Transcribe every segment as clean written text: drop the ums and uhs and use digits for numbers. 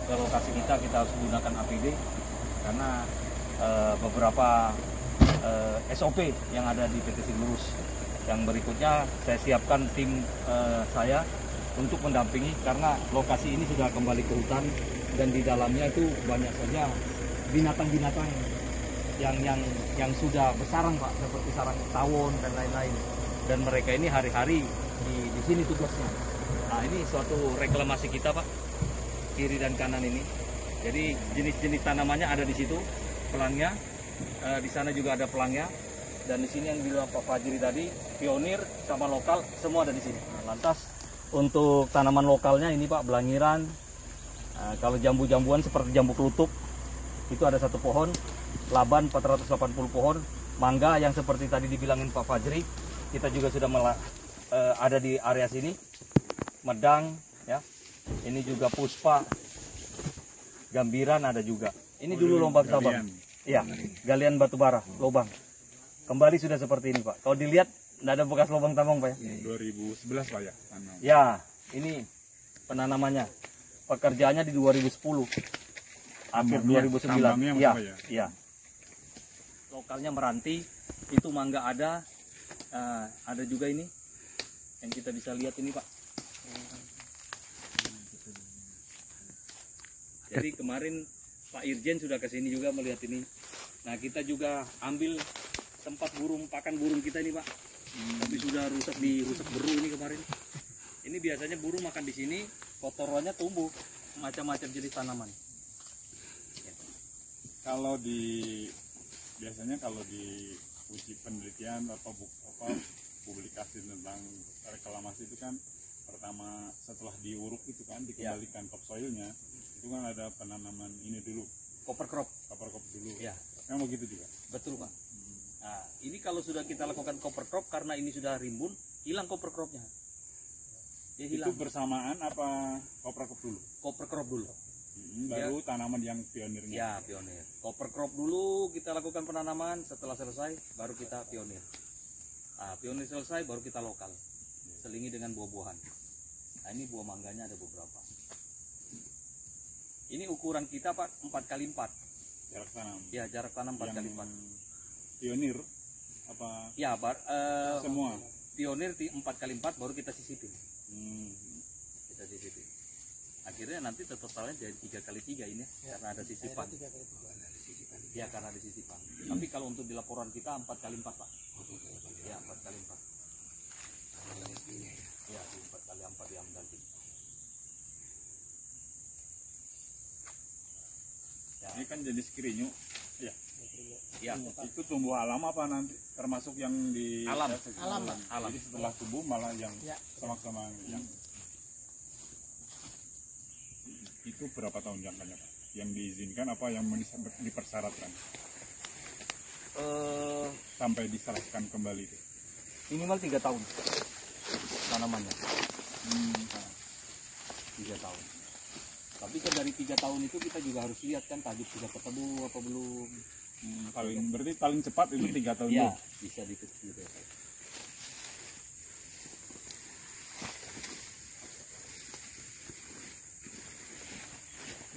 ke lokasi kita harus menggunakan APD karena beberapa SOP yang ada di PT Simulus. Yang berikutnya saya siapkan tim saya untuk mendampingi karena lokasi ini sudah kembali ke hutan dan di dalamnya itu banyak saja binatang-binatang yang sudah bersarang Pak, seperti sarang tawon dan lain-lain. Dan mereka ini hari-hari di sini tugasnya. Nah, ini suatu reklamasi kita Pak, kiri dan kanan ini. Jadi jenis-jenis tanamannya ada di situ, pelangnya. Di sana juga ada pelangnya. Dan di sini yang bilang Pak Fajri tadi, pionir sama lokal semua ada di sini. Nah, lantas untuk tanaman lokalnya ini Pak, belangiran. Kalau jambu-jambuan seperti jambu kelutuk, itu ada satu pohon. Laban 480 pohon. Mangga yang seperti tadi dibilangin Pak Fajri, kita juga sudah ada di area sini. Medang, ya. Ini juga puspa, gambiran ada juga. Ini dulu lubang tambang. Iya, galian batu bara, lubang. Kembali sudah seperti ini Pak. Kalau dilihat, tidak ada bekas lubang tambang Pak ya. 2011 Pak ya. Ya, ini penanamannya. Pekerjaannya di 2010, akhir 2009. Iya, iya. Lokalnya Meranti, itu mangga ada juga ini yang kita bisa lihat ini Pak. Jadi kemarin Pak Irjen sudah ke sini juga melihat ini. Nah, kita juga ambil tempat pakan burung kita ini Pak. Tapi sudah rusak beru ini kemarin. Ini biasanya burung makan di sini, kotorannya tumbuh macam-macam jenis tanaman. Biasanya kalau di uji penelitian atau publikasi tentang reklamasi itu kan pertama setelah diuruk itu kan dikembalikan topsoilnya, itu kan ada penanaman ini dulu, Cover crop dulu. ya. Memang begitu juga. Betul Pak. Nah, ini kalau sudah kita lakukan cover crop karena ini sudah rimbun, hilang cover cropnya. Dia hilang. Itu bersamaan apa cover crop dulu? Cover crop dulu. Baru tanaman yang pionirnya. Ya, pionir. Cover crop dulu kita lakukan penanaman, setelah selesai baru kita pionir. Nah, pionir selesai baru kita lokal. Selingi dengan buah-buahan. Nah, ini buah mangganya ada beberapa. Ini ukuran kita Pak 4x4. Jarak tanam. Ya, jarak tanam 4x4. Pionir apa? Ya, semua. Pionir di 4x4 baru kita sisipin. Kita sisipin. Akhirnya nanti totalnya jadi 3x3 ini ya, karena ada sisipan. Ya, karena ada sisipan. Tapi kalau untuk di laporan kita 4x4 Pak. Ya, 4x4. Ya, 4x4 yang ganti. Ya. Ini kan jenis kirinyu. Ya. Ya. Itu tumbuh alam apa nanti termasuk yang di alam. Alam. Jadi setelah tumbuh malah yang sama-sama yang itu berapa tahun jangkanya Pak? Yang diizinkan apa yang dipersyaratkan? Sampai diserahkan kembali itu? Minimal 3 tahun tanamannya. 3 tahun. Tapi kan dari 3 tahun itu kita juga harus lihat kan tajuk sudah ketemu apa belum. Berarti paling cepat itu 3 tahun. Ya, bisa dikecil.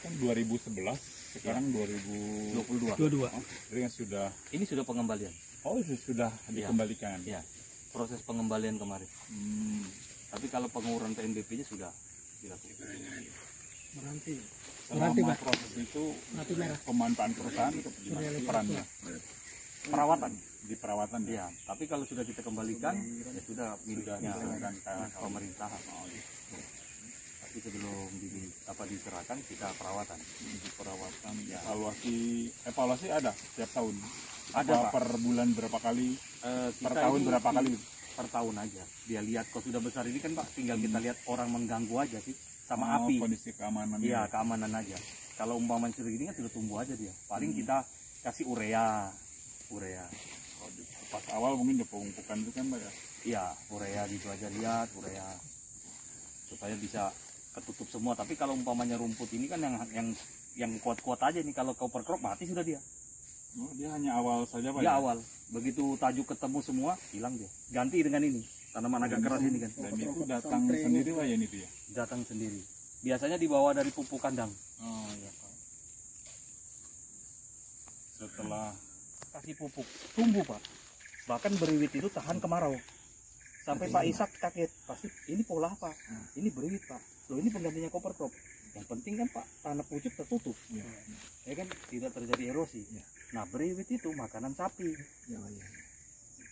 Kan 2011, sekarang 2022. Jadi sudah. Ini sudah pengembalian. Oh, sudah dikembalikan. Ya, proses pengembalian kemarin. Tapi kalau pengururan PNBP-nya sudah dilakukan. Selama proses itu pemanfaatan perusahaan perannya Perawatan. Di perawatan ya. Tapi kalau sudah kita kembalikan ya sudah miliknya pemerintahan. Tapi sebelum diserahkan kita perawatan. Ya. Evaluasi ada setiap tahun. Ada per bulan berapa kali? Per tahun berapa kali? Per tahun aja. Dia lihat kok sudah besar ini kan Pak, tinggal kita lihat orang mengganggu aja sih sama api. Kondisi keamanan. Iya, keamanan aja. Kalau umpamanya segini kan sudah tumbuh aja dia. Paling kita kasih urea. Pas awal mungkin pemupukan itu kan Pak ya? Iya, urea gitu aja, lihat urea supaya bisa ketutup semua. Tapi kalau umpamanya rumput ini kan yang kuat-kuat aja nih, kalau cover crop mati sudah dia. Oh, dia hanya awal saja Pak? Ya, awal. Begitu tajuk ketemu semua, hilang dia. Ganti dengan ini, tanaman agak keras ini kan. Dan itu datang sendiri Pak ya ini ya? Datang sendiri. Biasanya dibawa dari pupuk kandang. Oh iya Pak. Setelah Kasih pupuk, tumbuh Pak. Bahkan beriwit itu tahan kemarau. Sampai Pak Ishak kaget, pasti ini pola apa? Ini beriwit Pak. Loh ini penggantinya cover crop. Yang penting kan Pak, tanah pucuk tertutup. Ya kan tidak terjadi erosi. Nah beriwit itu makanan sapi.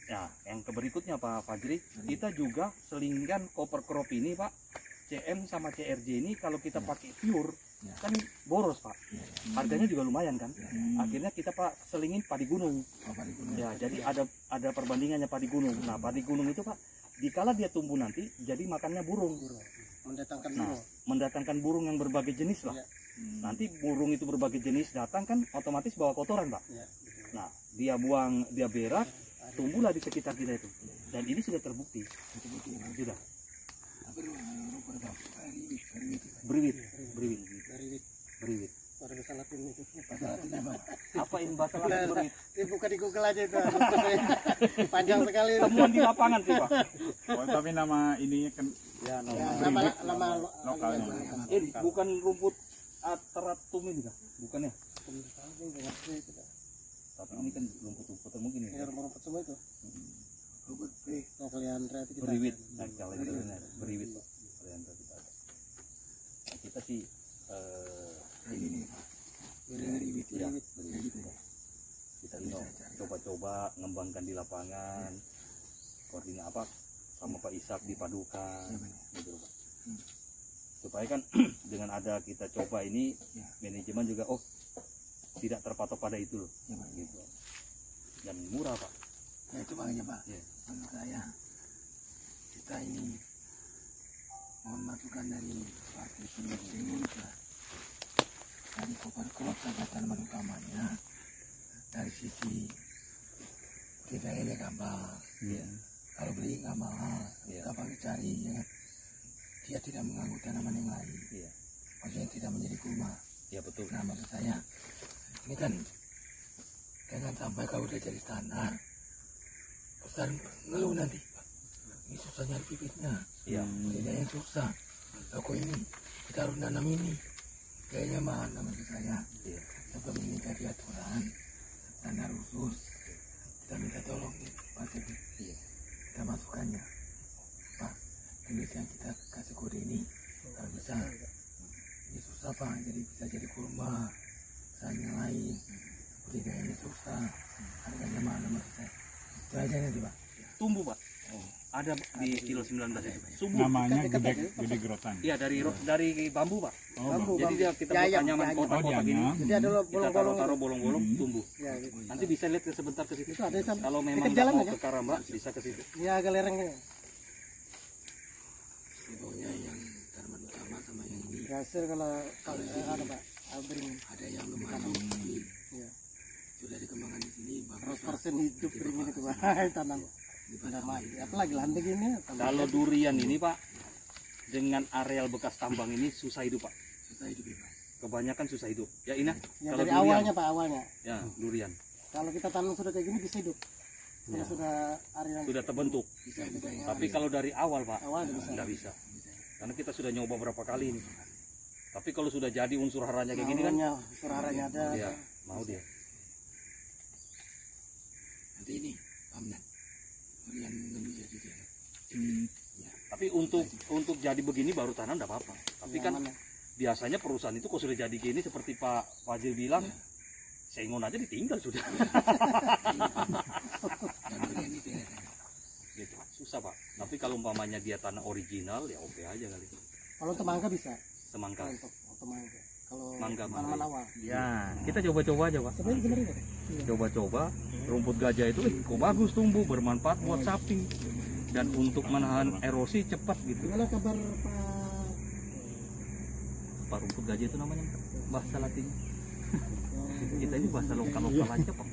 Ya, yang berikutnya Pak Fajri, kita juga selingkan cover crop ini Pak, CM sama CRJ ini kalau kita pakai pure kan boros Pak, harganya juga lumayan kan. Akhirnya kita Pak selingin padi gunung. Ya, jadi ada perbandingannya padi gunung. Nah padi gunung itu Pak, dikala dia tumbuh nanti jadi makannya burung. Mendatangkan burung yang berbagai jenis lah. Nanti burung itu berbagai jenis datang kan otomatis bawa kotoran Pak. Nah dia buang, dia berak, tumbuhlah di sekitar kita itu. Dan ini sudah terbukti. Sudah. Beriwit. Apa ini batalan beriwit? Buka di Google aja itu. Panjang sekali. Temuan di lapangan sih Pak. oh, tapi nama ininya kan Nama lokalnya. Bukan rumput ateratum ini kah? Bukan ya? Tapi ini kan rumput-rumput mungkin ya. rumput semua itu. Rumput nah, kalian kita. Beriwit. Nah, kalau itu benar, beriwit Pak. Kalian kita ada. Nah, kita sih ini beriwit. Ya, beriwit. Kita ini coba-coba ngembangkan di lapangan. Koordinat apa sama Pak Ishak dipadukan gitu Pak. Supaya kan dengan ada kita coba ini manajemen juga tidak terpatok pada itu loh. Gitu. Dan murah Pak. Ya itu makanya Pak. Menurut saya kita ini mohon masukan dari partai Indonesia. Dari cover crop saja tanaman utamanya. Dari sisi budidayanya gampang. Kalau beli nggak mahal, gampang dicari, ya kan? Dia tidak mengganggu tanaman yang lain. Maksudnya tidak menjadi kurma. Ya betul. Nah maksud saya, ini kan jangan sampai kalau udah jadi standar, besar ngeluh nanti. Ini susah nyari bibitnya. Budidayanya susah. Kok ini kita harus nanam ini. Kayaknya mahal maksud saya. Sebelum ini jadi aturan standar khusus, kita minta tolong Pak Teguh. Kita masukannya Pak, jenis yang kita kasih kode ini kalau bisa ini susah Pak, jadi bisa jadi kurma misalnya lain, budidayanya susah, harganya mahal maksud saya. Itu aja nanti Pak. Tumbuh Pak. Ada di kilo 19 itu. Subuh. Namanya gede gerotan. Iya dari bambu Pak. Bambu, Jadi dia kita buat anyaman kotak-kotak gini. Jadi ada Kita taruh bolong-bolong tumbuh. Ya, gitu. Nanti bisa lihat sebentar ke situ. Itu ada Kalau memang dekat nggak jalan mau aja. ke Karamba bisa ke situ. Ya agak lereng ya. Pokoknya yang tanaman utama sama yang ini Hasil kalau ada Pak, beringin. ada yang lemah tapi Ya. sudah dikembangkan di sini bagus 100% hidup beringin itu Pak. Tanam. Udah mati. Apalagi landai gini. Kalau durian ini Pak, dengan areal bekas tambang ini susah hidup Pak. susah hidup ya Pak. Kebanyakan susah hidup. Ya Ina, Ya, kalau dari durian. awalnya Pak, awalnya. Ya durian Kalau kita tanam sudah kayak gini bisa hidup. Kalau sudah area sudah terbentuk. Bisa hidup ya. Tapi kalau dari awal Pak, awal nggak bisa. nggak bisa. Karena kita sudah nyoba berapa kali ini. Tapi kalau sudah jadi unsur haranya kayak gini kan, Suraranya ada. ya mau dia. Nanti ini Pamnan durian belum jadi dia. Tapi untuk jadi begini baru tanam enggak apa-apa. Tapi kan Nyaman ya. biasanya perusahaan itu kalau sudah jadi gini seperti Pak Fajil bilang, sengon aja ditinggal sudah. Dan durian itu ya. Gitu. Susah Pak. Tapi kalau umpamanya dia tanah original ya oke aja kali. Kalau untuk mangga bisa. Semangka. Untuk mangga. Kalau Mangga, tanaman awal. Ya, kita coba-coba aja Pak. Sebenarnya Coba-coba rumput gajah itu kok bagus tumbuh, bermanfaat buat sapi. Dan untuk menahan erosi cepat gitu. gimana kabar Pak? Apa rumput gajah itu namanya bahasa latinnya? Kita ini bahasa lokal-lokal aja Pak.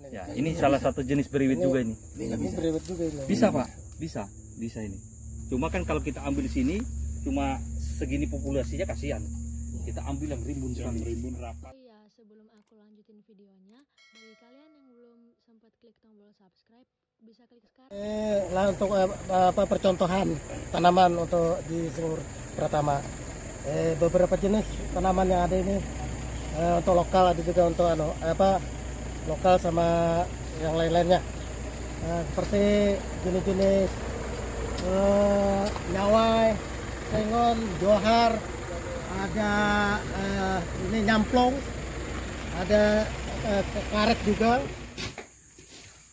Ya, ini salah satu jenis beriwit juga ini. Ini beriwit juga ini. Bisa Pak, bisa ini. Cuma kan kalau kita ambil sini, cuma segini populasinya kasihan. Kita ambil yang rimbun yang sekali. rimbun rapat. Oh iya, sebelum aku lanjutin videonya, bagi kalian yang belum sempat klik tombol subscribe, bisa klik sekarang. Lah untuk percontohan tanaman untuk di Singur Pratama. Beberapa jenis tanaman yang ada ini untuk lokal, ada juga untuk lokal sama yang lain-lainnya. Seperti jenis-jenis nyawai, sengon, johar, ada ini nyamplong, ada karet juga.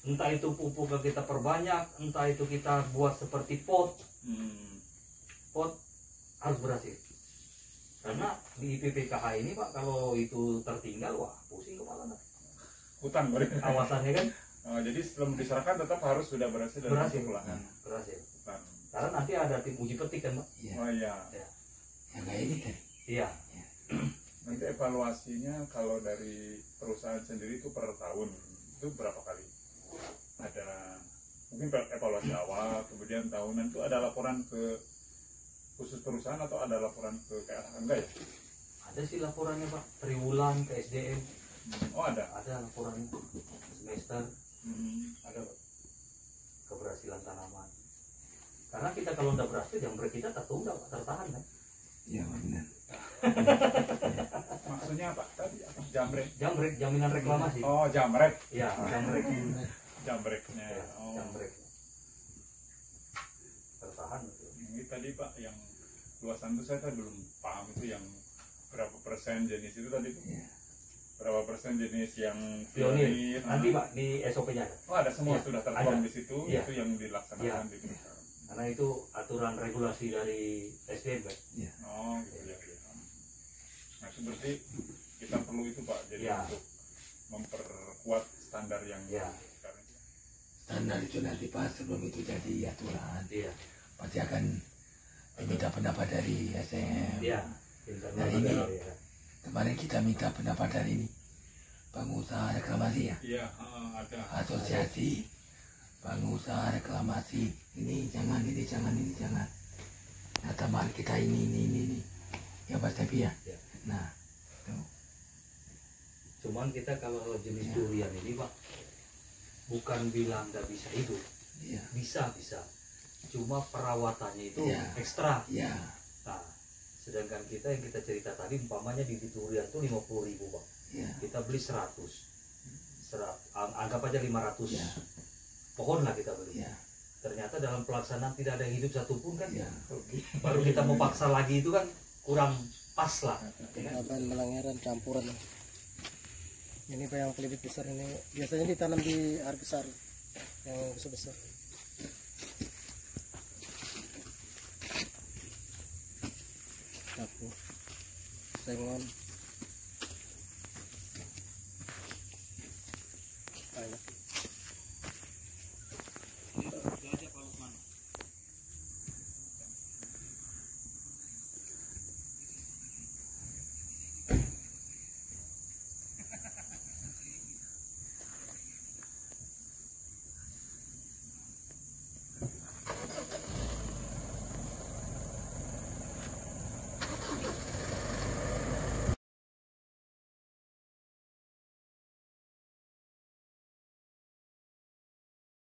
Entah itu pupuk kita perbanyak, entah itu kita buat seperti pot. Pot harus berhasil. Karena di IPPKH ini Pak, kalau itu tertinggal, wah pusing kepala. Hutan berarti. Awasannya kan. Jadi sebelum diserahkan tetap harus sudah berhasil dan Berhasil. masuk lah. Berhasil. Hutan. Karena nanti ada tim uji petik kan Pak. Oh iya. Yang kayak ini kan. Iya. Nanti evaluasinya kalau dari perusahaan sendiri itu per tahun itu berapa kali? Ada mungkin evaluasi awal, kemudian tahunan itu ada laporan ke khusus perusahaan atau ada laporan ke KLH enggak ya? Ada sih laporannya Pak, triwulan ke SDM. Oh ada. Ada laporannya semester. Ada Pak. Keberhasilan tanaman. Karena kita kalau udah berhasil, jambrek kita tertunda Pak, tertahan kan? Iya benar. Maksudnya apa? Tadi apa? Jambrek. Jambrek, jaminan reklamasi. Oh jambrek. Iya, jambrek. Jambreknya. Ya, Oh. jambrek. Tertahan itu. Ini tadi Pak yang luasan itu saya belum paham itu yang berapa persen jenis itu tadi Pak? Berapa persen jenis yang Pionir. Nanti Pak di SOP-nya ada. Oh ada semua Ya, sudah tertuang ada. di situ, Ya. itu yang dilaksanakan Ya. di perusahaan. Karena itu aturan regulasi dari SDM Pak. Oh gitu ya. Nah itu berarti kita perlu itu Pak, jadi Ya. untuk memperkuat standar yang Ya. sekarang. Standar itu nanti Pak, sebelum itu jadi aturan, Iya. pasti akan minta pendapat dari SM. Iya. Dari ini. Kemarin kita minta pendapat dari ini pengusaha reklamasi ya, Iya, ada. asosiasi pengusaha reklamasi. Ini jangan, ini jangan, ini jangan. Nah teman kita ini. Ya Pak Tepi ya. Ya. Nah, tuh. Cuman kita kalau jenis durian ini Pak, bukan bilang nggak bisa hidup, Iya. bisa. Cuma perawatannya itu Ya. ekstra. Ya. Nah, sedangkan kita yang kita cerita tadi, umpamanya di durian tuh 50.000 Pak. Ya. Kita beli 100. Anggap aja 500 Ya. pohon lah kita beli. Ya. Ternyata dalam pelaksanaan tidak ada yang hidup satupun kan. Ya. Baru kita mau paksa lagi itu kan kurang pas lah. Apaan melanggaran campuran. Ini Pak yang pelibit besar ini biasanya ditanam di air besar yang besar. Aku sengon. Ayo.